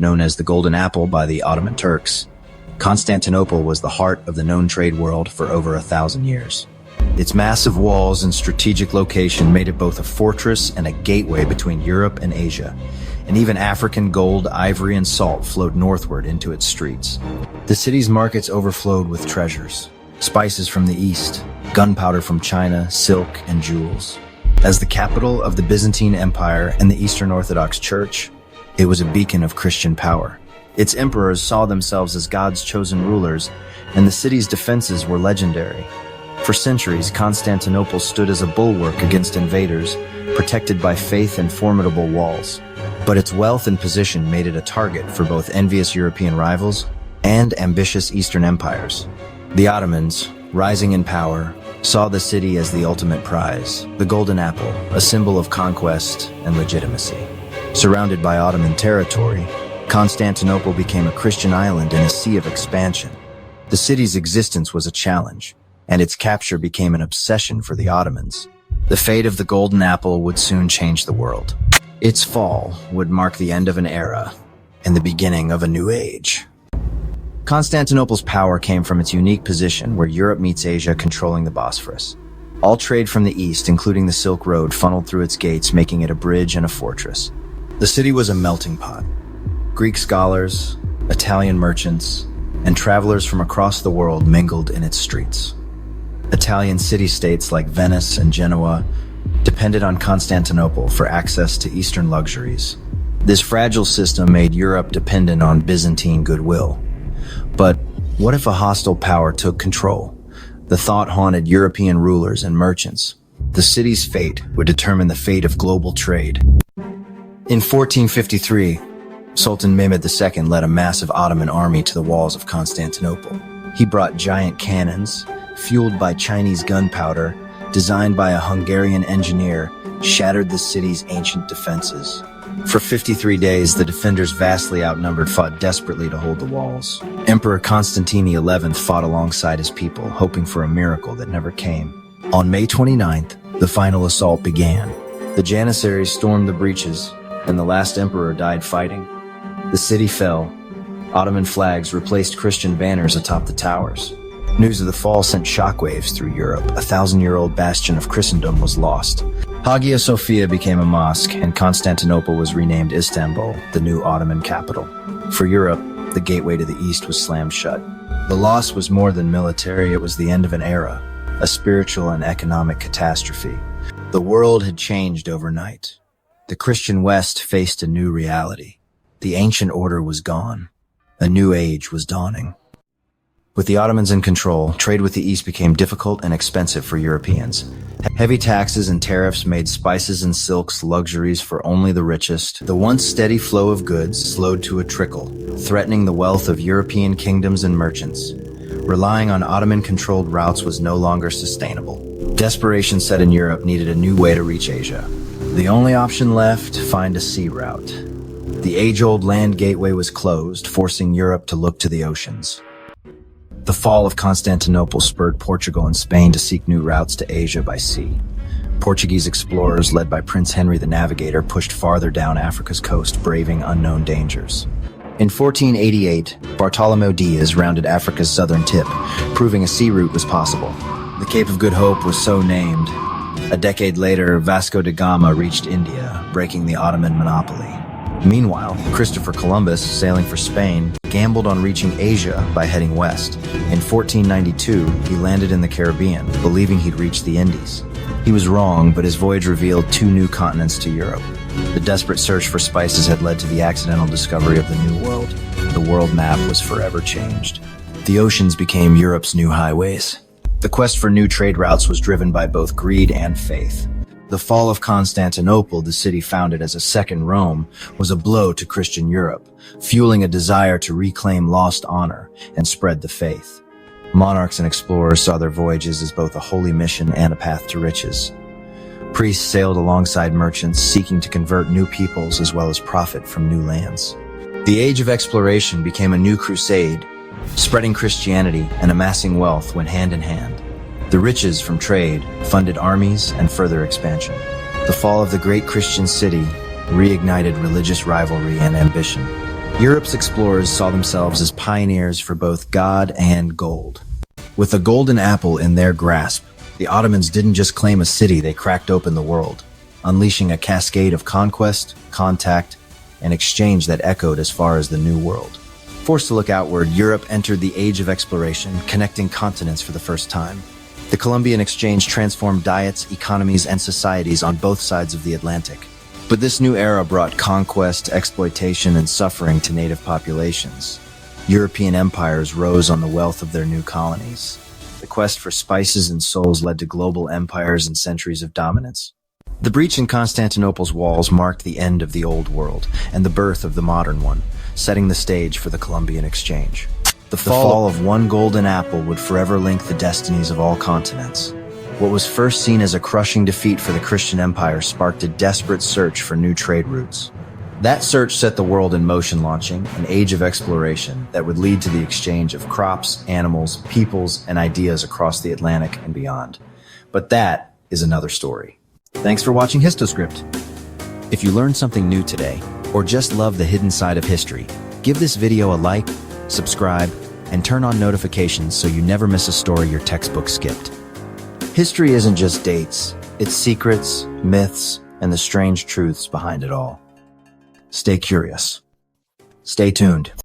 known as the Golden Apple by the Ottoman Turks, Constantinople was the heart of the known trade world for over 1,000 years. Its massive walls and strategic location made it both a fortress and a gateway between Europe and Asia, and even African gold, ivory, and salt flowed northward into its streets. The city's markets overflowed with treasures, spices from the east, gunpowder from China, silk, and jewels. As the capital of the Byzantine Empire and the Eastern Orthodox Church, it was a beacon of Christian power. Its emperors saw themselves as God's chosen rulers, and the city's defenses were legendary. For centuries, Constantinople stood as a bulwark against invaders, protected by faith and formidable walls. But its wealth and position made it a target for both envious European rivals and ambitious Eastern empires. The Ottomans, rising in power, saw the city as the ultimate prize, the Golden Apple, a symbol of conquest and legitimacy. Surrounded by Ottoman territory, Constantinople became a Christian island in a sea of expansion. The city's existence was a challenge, and its capture became an obsession for the Ottomans. The fate of the Golden Apple would soon change the world. Its fall would mark the end of an era and the beginning of a new age. Constantinople's power came from its unique position where Europe meets Asia, controlling the Bosphorus. All trade from the east, including the Silk Road, funneled through its gates, making it a bridge and a fortress. The city was a melting pot. Greek scholars, Italian merchants, and travelers from across the world mingled in its streets. Italian city-states like Venice and Genoa depended on Constantinople for access to Eastern luxuries. This fragile system made Europe dependent on Byzantine goodwill. But what if a hostile power took control? The thought haunted European rulers and merchants. The city's fate would determine the fate of global trade. In 1453, Sultan Mehmed II led a massive Ottoman army to the walls of Constantinople. He brought giant cannons, fueled by Chinese gunpowder, designed by a Hungarian engineer, shattered the city's ancient defenses. For 53 days, the defenders, vastly outnumbered, fought desperately to hold the walls. Emperor Constantine XI fought alongside his people, hoping for a miracle that never came. On May 29th, the final assault began. The Janissaries stormed the breaches, and the last emperor died fighting. The city fell. Ottoman flags replaced Christian banners atop the towers. News of the fall sent shockwaves through Europe. A 1,000-year-old bastion of Christendom was lost. Hagia Sophia became a mosque, and Constantinople was renamed Istanbul, the new Ottoman capital. For Europe, the gateway to the east was slammed shut. The loss was more than military, it was the end of an era, a spiritual and economic catastrophe. The world had changed overnight. The Christian West faced a new reality. The ancient order was gone. A new age was dawning. With the Ottomans in control, trade with the East became difficult and expensive for Europeans. Heavy taxes and tariffs made spices and silks luxuries for only the richest. The once steady flow of goods slowed to a trickle, threatening the wealth of European kingdoms and merchants. Relying on Ottoman-controlled routes was no longer sustainable. Desperation set in Europe needed a new way to reach Asia. The only option left, find a sea route. The age-old land gateway was closed, forcing Europe to look to the oceans. The fall of Constantinople spurred Portugal and Spain to seek new routes to Asia by sea. Portuguese explorers led by Prince Henry the Navigator pushed farther down Africa's coast, braving unknown dangers. In 1488, Bartolomeu Diaz rounded Africa's southern tip, proving a sea route was possible. The Cape of Good Hope was so named. A decade later, Vasco da Gama reached India, breaking the Ottoman monopoly. Meanwhile, Christopher Columbus, sailing for Spain, gambled on reaching Asia by heading west. In 1492, he landed in the Caribbean, believing he'd reach the Indies. He was wrong, but his voyage revealed two new continents to Europe. The desperate search for spices had led to the accidental discovery of the New World. The world map was forever changed. The oceans became Europe's new highways. The quest for new trade routes was driven by both greed and faith. The fall of Constantinople, the city founded as a second Rome, was a blow to Christian Europe, fueling a desire to reclaim lost honor and spread the faith. Monarchs and explorers saw their voyages as both a holy mission and a path to riches. Priests sailed alongside merchants, seeking to convert new peoples as well as profit from new lands. The age of exploration became a new crusade. Spreading Christianity and amassing wealth went hand in hand. The riches from trade funded armies and further expansion. The fall of the great Christian city reignited religious rivalry and ambition. Europe's explorers saw themselves as pioneers for both God and gold. With the golden apple in their grasp, the Ottomans didn't just claim a city, they cracked open the world, unleashing a cascade of conquest, contact, and exchange that echoed as far as the New World. Forced to look outward, Europe entered the age of exploration, connecting continents for the first time. The Columbian Exchange transformed diets, economies, and societies on both sides of the Atlantic. But this new era brought conquest, exploitation, and suffering to native populations. European empires rose on the wealth of their new colonies. The quest for spices and souls led to global empires and centuries of dominance. The breach in Constantinople's walls marked the end of the old world and the birth of the modern one, setting the stage for the Columbian Exchange. The fall of one golden apple would forever link the destinies of all continents. What was first seen as a crushing defeat for the Christian empire sparked a desperate search for new trade routes. That search set the world in motion, launching an age of exploration that would lead to the exchange of crops, animals, peoples, and ideas across the Atlantic and beyond. But that is another story. Thanks for watching Histoscript. If you learned something new today, or just love the hidden side of history, give this video a like, subscribe, and turn on notifications so you never miss a story your textbook skipped. History isn't just dates, it's secrets, myths, and the strange truths behind it all. Stay curious. Stay tuned.